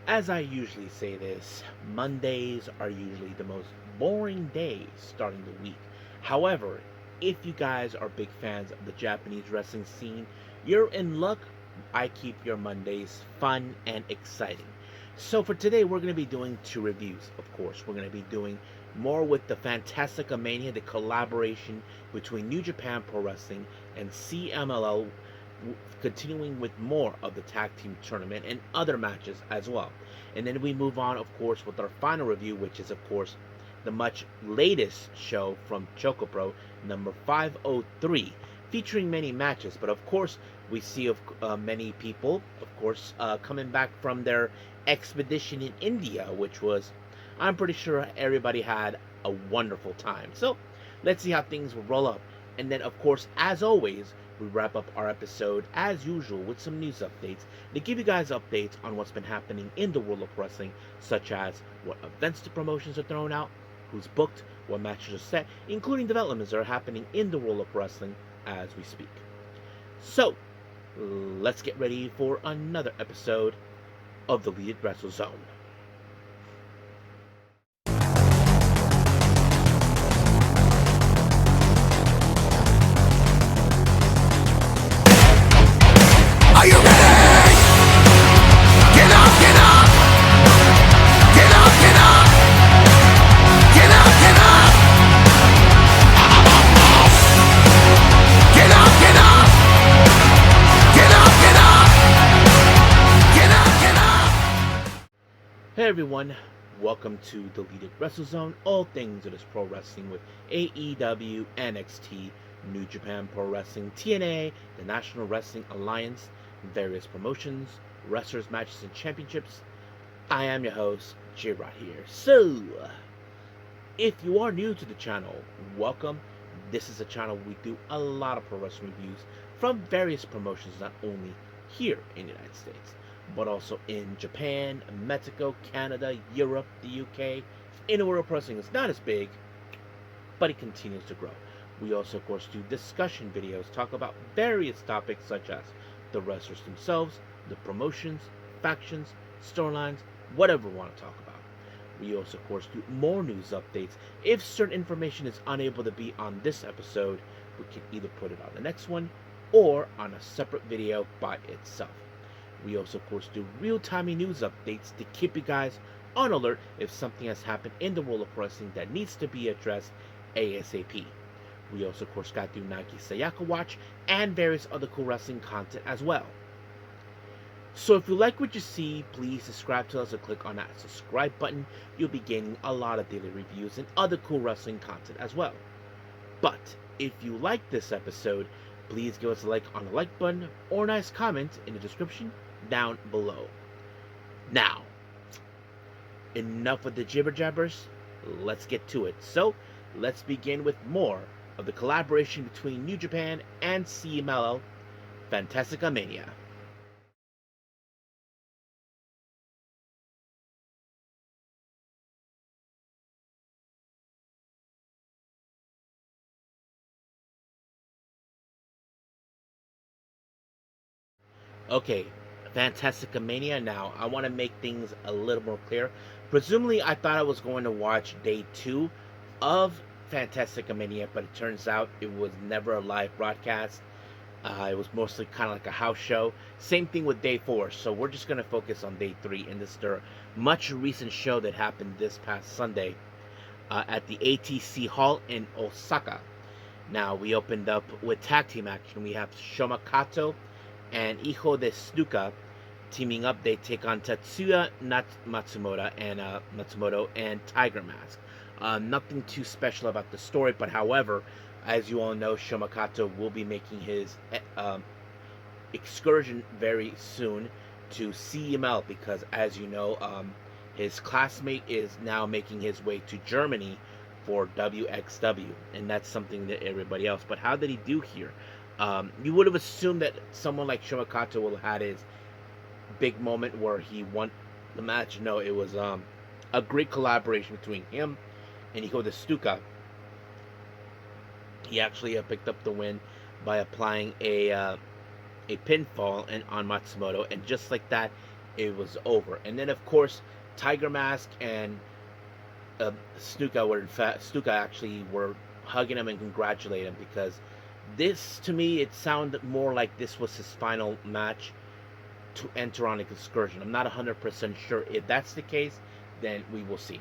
As I usually say this, Mondays are usually the most boring days starting the week. However, if you guys are big fans of the Japanese wrestling scene, you're in luck. I keep your Mondays fun and exciting. So for today, we're going to be doing two reviews, of course. We're going to be doing more with the Fantastica Mania, the collaboration between New Japan Pro Wrestling and CMLL, continuing with more of the tag team tournament and other matches as well. And then we move on, of course, with our final review, which is, of course, the much latest show from ChocoPro, number 503, featuring many matches. But of course, we see of many people, of course, coming back from their expedition in India, which was, I'm pretty sure everybody had a wonderful time. So let's see how things will roll up. And then, of course, as always, we wrap up our episode as usual with some news updates to give you guys updates on what's been happening in the world of wrestling, such as what events the promotions are throwing out, who's booked, what matches are set, including developments that are happening in the world of wrestling as we speak. So, let's get ready for another episode of the Lead Wrestle Zone. Are you ready? Get up, get up! Get up, get up! Get up, get up! Get up, get up! Get up, get up! Get up, get up! Hey everyone, welcome to the Lead Wrestle Zone, all things that is pro wrestling with AEW, NXT, New Japan Pro Wrestling, TNA, the National Wrestling Alliance, various promotions, wrestlers, matches, and championships. I am your host, J-Rod here. So, if you are new to the channel, welcome. This is a channel where we do a lot of pro wrestling reviews from various promotions, not only here in the United States, but also in Japan, Mexico, Canada, Europe, the UK. In the world of wrestling, it's not as big, but it continues to grow. We also, of course, do discussion videos, talk about various topics such as the wrestlers themselves, the promotions, factions, storylines, whatever we want to talk about. We also, of course, do more news updates. If certain information is unable to be on this episode, we can either put it on the next one or on a separate video by itself. We also, of course, do real-time news updates to keep you guys on alert if something has happened in the world of wrestling that needs to be addressed ASAP. We also, of course, got to do Nagi Sayaka Watch and various other cool wrestling content as well. So if you like what you see, please subscribe to us or click on that subscribe button. You'll be gaining a lot of daily reviews and other cool wrestling content as well. But if you like this episode, please give us a like on the like button or a nice comment in the description down below. Now, enough with the jibber jabbers, let's get to it. So, let's begin with more of the collaboration between New Japan and CMLL, Fantastica Mania. Okay, Fantastica Mania. Now, I want to make things a little more clear. Presumably, I thought I was going to watch day 2 of Fantastica Mania, but it turns out it was never a live broadcast. It was mostly kind of like a house show. Same thing with day 4, so we're just going to focus on day 3 in this much recent show that happened this past Sunday at the ATC Hall in Osaka. Now, we opened up with tag team action. We have Shoma Kato and Hijo de Snuka teaming up. They take on Tatsuya Matsumoto and Tiger Mask. Nothing too special about the story, but however, as you all know, Shoma Kato will be making his excursion very soon to CML because, as you know, his classmate is now making his way to Germany for WXW, and that's something that everybody else. But how did he do here? You would have assumed that someone like Shoma Kato would have had his big moment where he won the match. No, it was a great collaboration between him and Hijo de Stuka. He actually picked up the win by applying a pinfall on Matsumoto, and just like that, it was over. And then, of course, Tiger Mask and Snuka actually were hugging him and congratulating him, because this, to me, it sounded more like this was his final match to enter on an excursion. I'm not 100% sure if that's the case. Then we will see.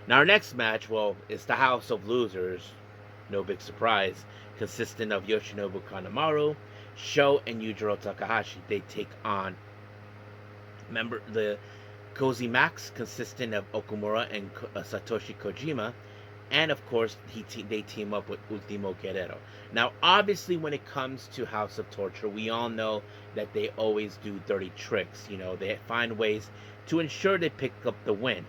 Now, our next match, well, is the House of Losers. No big surprise. Consisting of Yoshinobu Kanemaru, Sho, and Yujiro Takahashi. They take on the Cozy Max, consisting of Okumura and Satoshi Kojima. And of course, they team up with Ultimo Guerrero. Now, obviously, when it comes to House of Torture, we all know that they always do dirty tricks. You know, they find ways to ensure they pick up the win.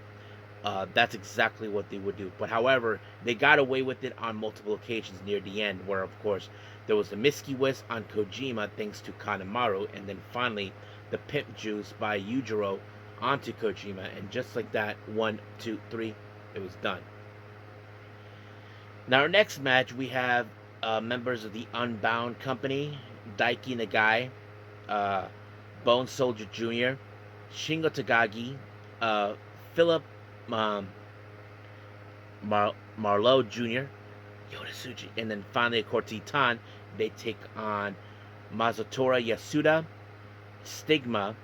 That's exactly what they would do. But however, they got away with it on multiple occasions near the end, where of course there was the Miski Whisk on Kojima thanks to Kanemaru, and then finally the Pimp Juice by Yujiro onto Kojima, and just like that, 1, 2, 3, it was done. Now, our next match, we have members of the Unbound Company, Daiki Nagai, Bone Soldier Jr., Shingo Takagi, Philip Marlowe Jr., Yoda, and then finally, of course, Titan. They take on Masatora Yasuda, Stigma,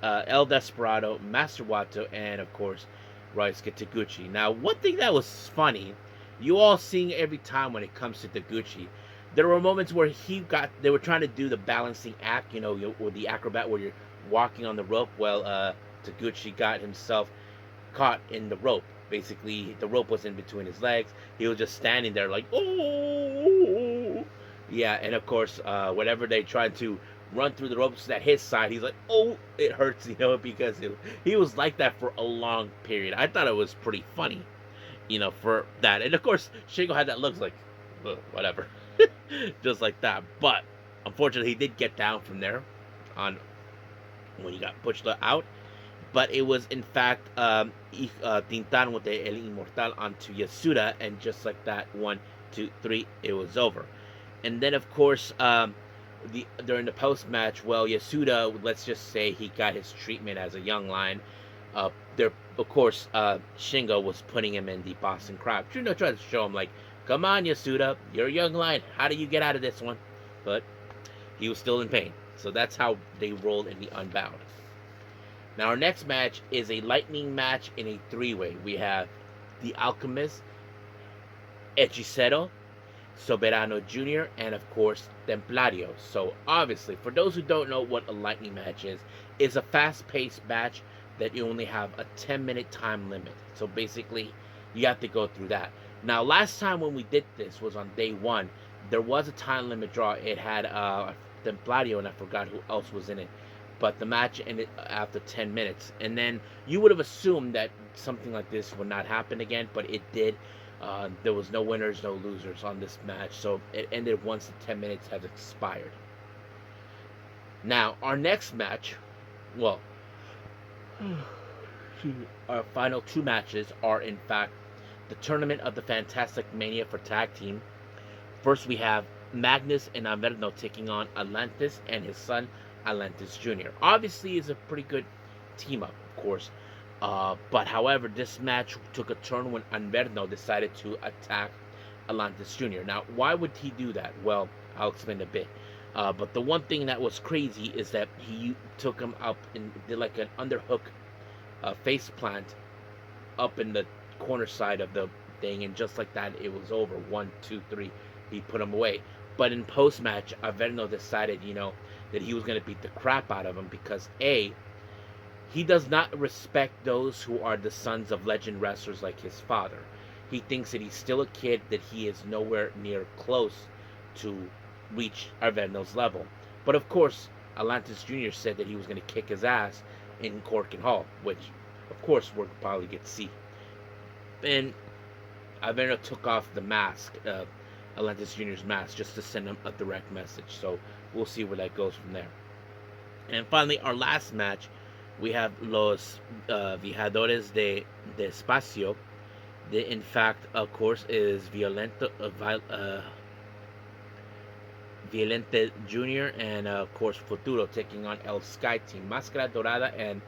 El Desperado, Master Wato, and of course, Ryosuke Taguchi. Now, one thing that was funny, you all seeing every time when it comes to Taguchi, there were moments where they were trying to do the balancing act, or the acrobat where you're walking on the rope. Well, Taguchi got himself caught in the rope. Basically, the rope was in between his legs. He was just standing there like, oh, yeah. And of course, whenever they tried to run through the ropes at his side, he's like, oh, it hurts, because he was like that for a long period. I thought it was pretty funny, for that. And of course, Shingo had that look like, whatever, just like that. But unfortunately, he did get down from there on when he got pushed out. But it was, in fact, Tintan with the El Inmortal onto Yasuda, and just like that, 1, 2, 3, it was over. And then, of course, during the post-match, well, Yasuda, let's just say he got his treatment as a young lion. Of course, Shingo was putting him in the Boston Crab. Trying to show him, like, come on, Yasuda, you're a young lion. How do you get out of this one? But he was still in pain. So that's how they rolled in the Unbound. Now, our next match is a lightning match in a three-way. We have the Alchemist, Hechicero, Soberano Jr., and of course, Templario. So, obviously, for those who don't know what a lightning match is, it's a fast-paced match that you only have a 10-minute time limit. So, basically, you have to go through that. Now, last time when we did this was on day 1. There was a time limit draw. It had Templario, and I forgot who else was in it. But the match ended after 10 minutes. And then you would have assumed that something like this would not happen again, but it did. There was no winners, no losers on this match. So it ended once the 10 minutes has expired. Now, our next match, well, our final 2 matches are, in fact, the Tournament of the Fantastic Mania for Tag Team. First, we have Magnus and Averno taking on Atlantis and his son, Atlantis Jr. Obviously, is a pretty good team up, of course. But however, this match took a turn when Averno decided to attack Atlantis Jr. Now, why would he do that? Well, I'll explain a bit. But the one thing that was crazy is that he took him up and did like an underhook face plant up in the corner side of the thing, and just like that, it was over. 1, 2, 3. He put him away. But in post-match, Averno decided, that he was going to beat the crap out of him because, A, he does not respect those who are the sons of legend wrestlers like his father. He thinks that he's still a kid, that he is nowhere near close to reach Averno's level. But of course, Atlantis Jr. said that he was going to kick his ass in Cork and Hall, which, of course, we'll probably get to see. And Averno took off the mask, Atlantis Jr.'s mask, just to send him a direct message. So we'll see where that goes from there. And finally, our last match, we have Los Viajadores de Espacio. In fact, of course, is Violente Jr. and of course Futuro taking on El Sky Team, Máscara Dorada and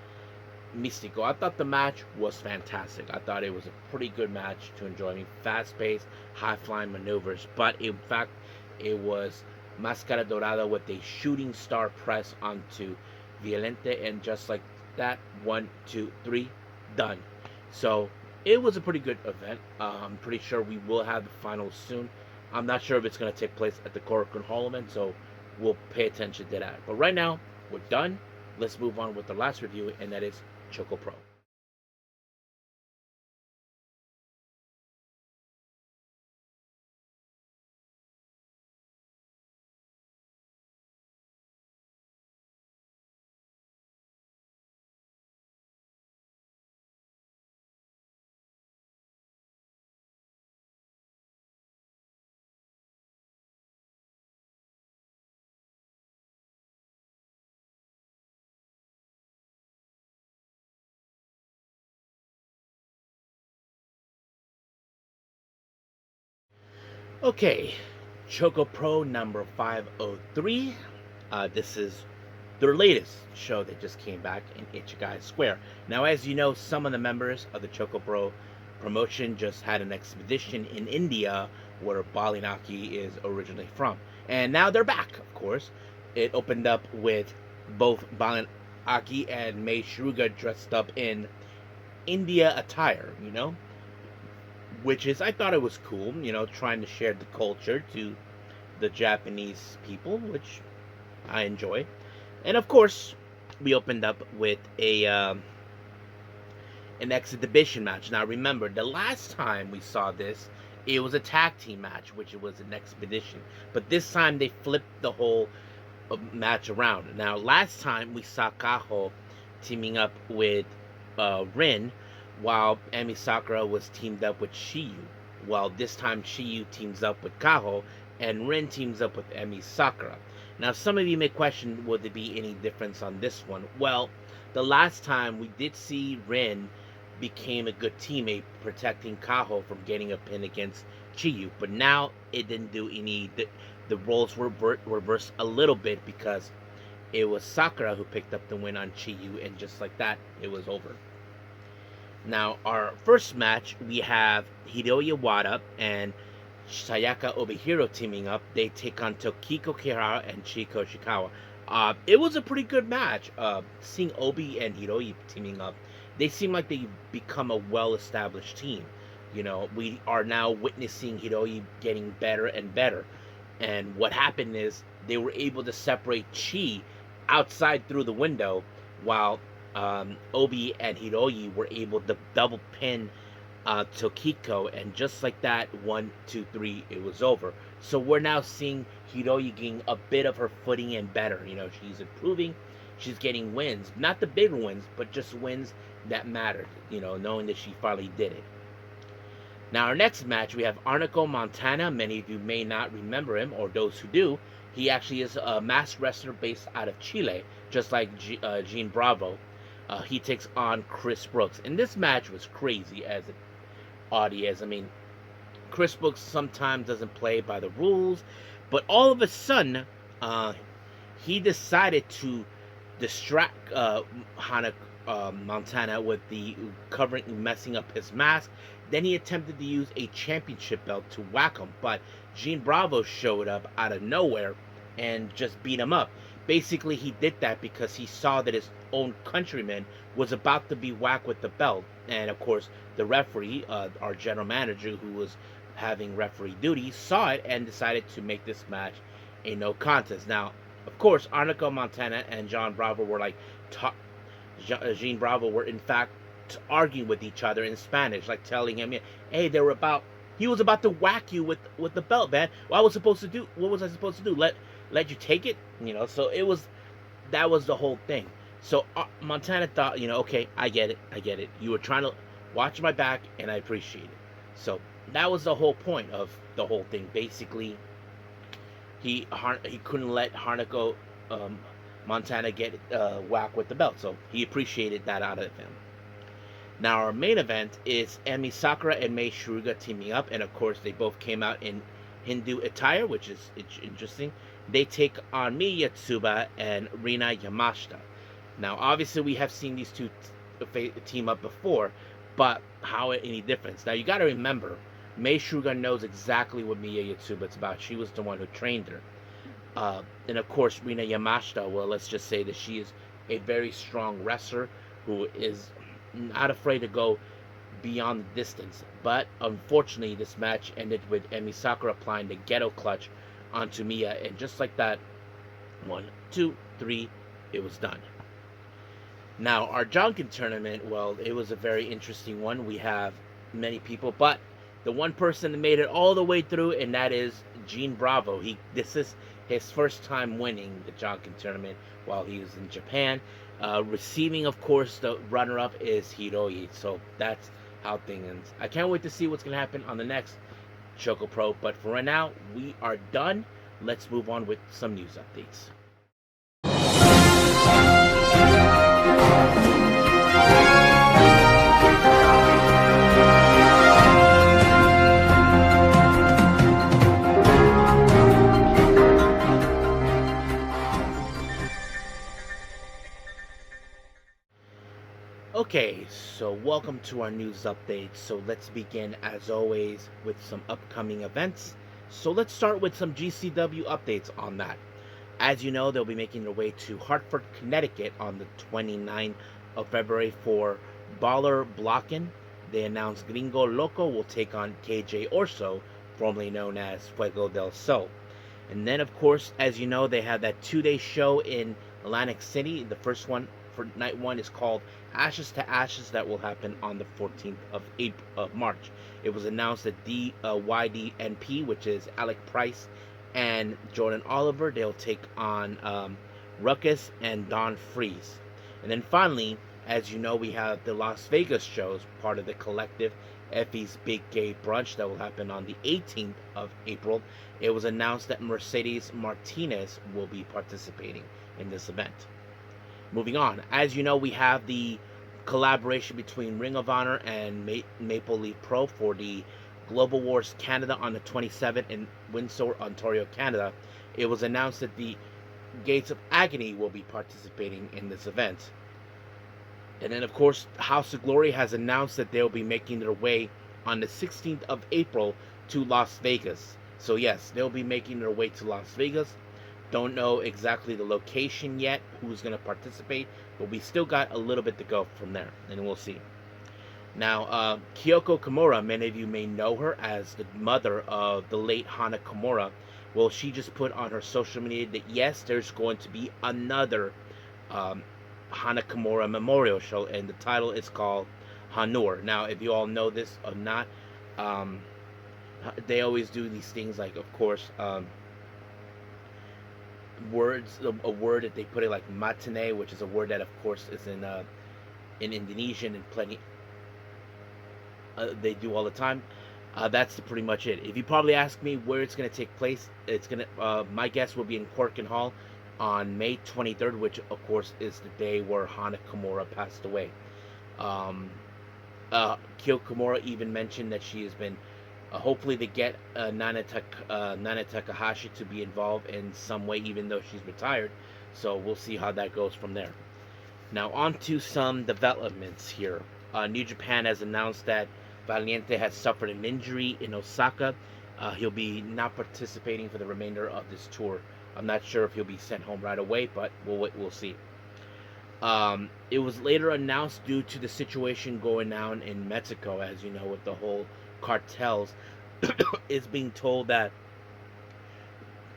Místico. I thought the match was fantastic. I thought it was a pretty good match to enjoy. I mean, fast-paced, high-flying maneuvers, but in fact, it was Máscara Dorada with a shooting star press onto Violente, and just like that, 1, 2, 3, done. So it was a pretty good event. I'm pretty sure we will have the finals soon. I'm not sure if it's going to take place at the Korakuen Hall event, so we'll pay attention to that. But right now, we're done. Let's move on with the last review, and that is ChocoPro. Okay, ChocoPro number 503. This is their latest show that just came back in Ichigai Square. Now, as you know, some of the members of the ChocoPro promotion just had an expedition in India where Balinaki is originally from. And now they're back, of course. It opened up with both Balinaki and Mei Shiruga dressed up in India attire, which is, I thought it was cool, trying to share the culture to the Japanese people, which I enjoy. And of course, we opened up with an exhibition match. Now remember, the last time we saw this, it was a tag team match, which it was an expedition. But this time they flipped the whole match around. Now last time we saw Kaho teaming up with Rin, while Emi Sakura was teamed up with Shiyu. While this time Shiyu teams up with Kaho, and Rin teams up with Emi Sakura. Now, some of you may question, will there be any difference on this one? Well, the last time we did see Rin became a good teammate, protecting Kaho from getting a pin against Chiyu. But now it didn't do any. The roles were reversed a little bit because it was Sakura who picked up the win on Chiyu, and just like that, it was over. Now, our first match, we have Hiroya Wada and Sayaka Obihiro teaming up. They take on Tokiko Kihara and Chiko Shikawa. It was a pretty good match. Seeing Obi and Hiroya teaming up, they seem like they've become a well-established team. We are now witnessing Hiroya getting better and better. And what happened is they were able to separate Chi outside through the window, while Obi and Hiroyi were able to double pin Tokiko, and just like that, 1, 2, 3, it was over. So we're now seeing Hiroyi getting a bit of her footing and better. She's improving, she's getting wins, not the big wins, but just wins that mattered. Knowing that she finally did it. Now our next match, we have Arnico Montana. Many of you may not remember him, or those who do. He actually is a masked wrestler based out of Chile, just like Gene Bravo. He takes on Chris Brooks. And this match was crazy as it odd is. I mean, Chris Brooks sometimes doesn't play by the rules, but all of a sudden, he decided to distract Hana Montana with the covering, messing up his mask. Then he attempted to use a championship belt to whack him, but Gene Bravo showed up out of nowhere and just beat him up. Basically, he did that because he saw that his own countryman was about to be whacked with the belt. And of course, the referee, our general manager, who was having referee duty, saw it and decided to make this match a no contest. Now, of course, Arnico Montana and John Bravo were like, Gene Bravo were in fact arguing with each other in Spanish, like telling him, hey, he was about to whack you with the belt, man. What was I supposed to do? Let you take it? So that was the whole thing. So Montana thought, okay, I get it. You were trying to watch my back, and I appreciate it. So that was the whole point of the whole thing. Basically, he couldn't let Harnico Montana get whacked with the belt, so he appreciated that out of him. Now our main event is Emi Sakura and Mei Shiruga teaming up, and of course they both came out in Hindu attire, which is interesting. they take on Miya Yatsuba and Rina Yamashita. Now, obviously, we have seen these two team up before, but how any difference? Now, you got to remember, Mei Suga knows exactly what Miya Yatsuba is about. She was the one who trained her. And of course, Rina Yamashita, well, let's just say that she is a very strong wrestler who is not afraid to go beyond the distance. But unfortunately, this match ended with Emi Sakura applying the ghetto clutch onto Mia, and just like that, 1, 2, 3, it was done. Now, our Jonkin tournament, well, it was a very interesting one. We have many people, but the one person that made it all the way through, and that is Gene Bravo. This is his first time winning the Jonkin tournament while he was in Japan. Receiving, of course, the runner-up is Hiroi. So that's how things ends. I can't wait to see what's going to happen on the next ChocoPro. But for right now, we are done. Let's move on with some news updates. Okay, so welcome to our news update. So let's begin, as always, with some upcoming events. So let's start with some GCW updates on that. As you know, they'll be making their way to Hartford, Connecticut on the 29th of February for Baller Blocken. They announced Gringo Loco will take on KJ Orso, formerly known as Fuego del Sol. And then, of course, as you know, they have that 2-day show in Atlantic City. The first one for night one is called Ashes to Ashes. That will happen on the 14th of March. It was announced that YDNP, which is Alec Price and Jordan Oliver, they'll take on Ruckus and Don Freeze. And then finally, as you know, we have the Las Vegas shows, part of the collective Effie's Big Gay Brunch that will happen on the 18th of April. It was announced that Mercedes Martinez will be participating in this event. Moving on, as you know, we have the collaboration between Ring of Honor and Maple Leaf Pro for the Global Wars Canada on the 27th in Windsor, Ontario, Canada. It was announced that the Gates of Agony will be participating in this event. And then, of course, House of Glory has announced that they'll be making their way on the 16th of April to Las Vegas. So yes, they'll be making their way to Las Vegas. Don't know exactly the location yet, who's going to participate, but we still got a little bit to go from there, and we'll see. Now, Kyoko Kimora, many of you may know her as the mother of the late Hana Kimora. Well, she just put on her social media that yes, there's going to be another Hana Kimura memorial show, and the title is called Hanur. Now, if you all know this or not, they always do these things like, of course, words, a word that they put it like matine, which is a word that, of course, is in Indonesian and plenty. They do all the time. That's pretty much it. If you probably ask me where it's going to take place, it's going to. My guess will be in Corkin Hall on May 23rd, which of course is the day where Hana Kimura passed away. Kyoko Kimura even mentioned that she has been hopefully to get Nana Takahashi to be involved in some way, even though she's retired. So we'll see how that goes from there. Now on to some developments here. New Japan has announced that Valiente has suffered an injury in Osaka. He'll be not participating for the remainder of this tour. I'm not sure if he'll be sent home right away, but we'll see. It was later announced due to the situation going down in Mexico, as you know, with the whole cartels, is being told that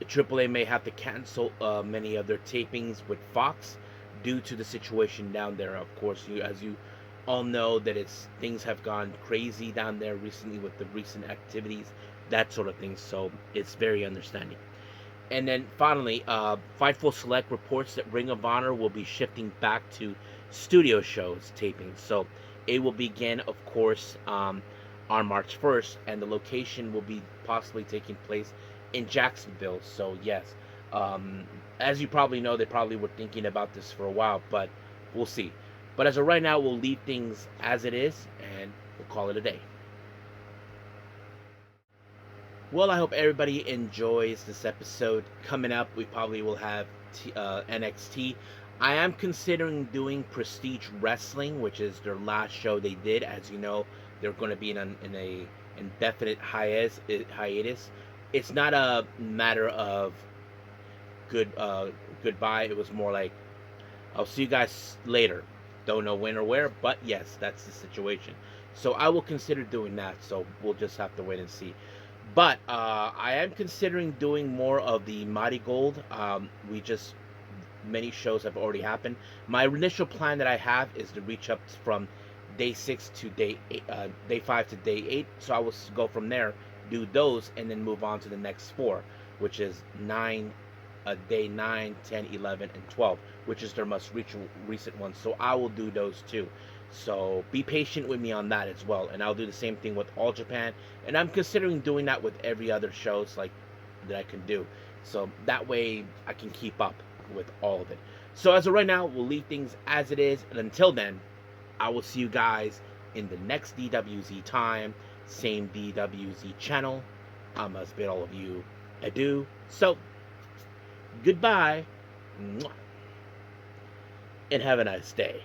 AAA may have to cancel many of their tapings with Fox due to the situation down there. Of course, as you all know, that things have gone crazy down there recently with the recent activities, that sort of thing. So it's very understanding. And then finally, Fightful Select reports that Ring of Honor will be shifting back to studio shows taping. So it will begin, of course, on March 1st, and the location will be possibly taking place in Jacksonville. So yes, as you probably know, they probably were thinking about this for a while, but we'll see. But as of right now, we'll leave things as it is, and we'll call it a day. Well, I hope everybody enjoys this episode. Coming up, we probably will have NXT. I am considering doing Prestige Wrestling, which is their last show they did. As you know, they're going to be in a indefinite hiatus. It's not a matter of goodbye. It was more like, I'll see you guys later. Don't know when or where, but yes, that's the situation. So I will consider doing that. So we'll just have to wait and see. But I am considering doing more of the Mighty Gold. We just Many shows have already happened. My initial plan that I have is to reach up from day 6 to day 5 to day 8. So I will go from there, do those, and then move on to the next 4, which is day 9, 10, 11, and 12, which is their most recent one. So I will do those too. So be patient with me on that as well, and I'll do the same thing with All Japan, and I'm considering doing that with every other shows like that I can do. So that way I can keep up with all of it. So as of right now, we'll leave things as it is, and until then, I will see you guys in the next DWZ time, same DWZ channel. I must bid all of you adieu. So goodbye, and have a nice day.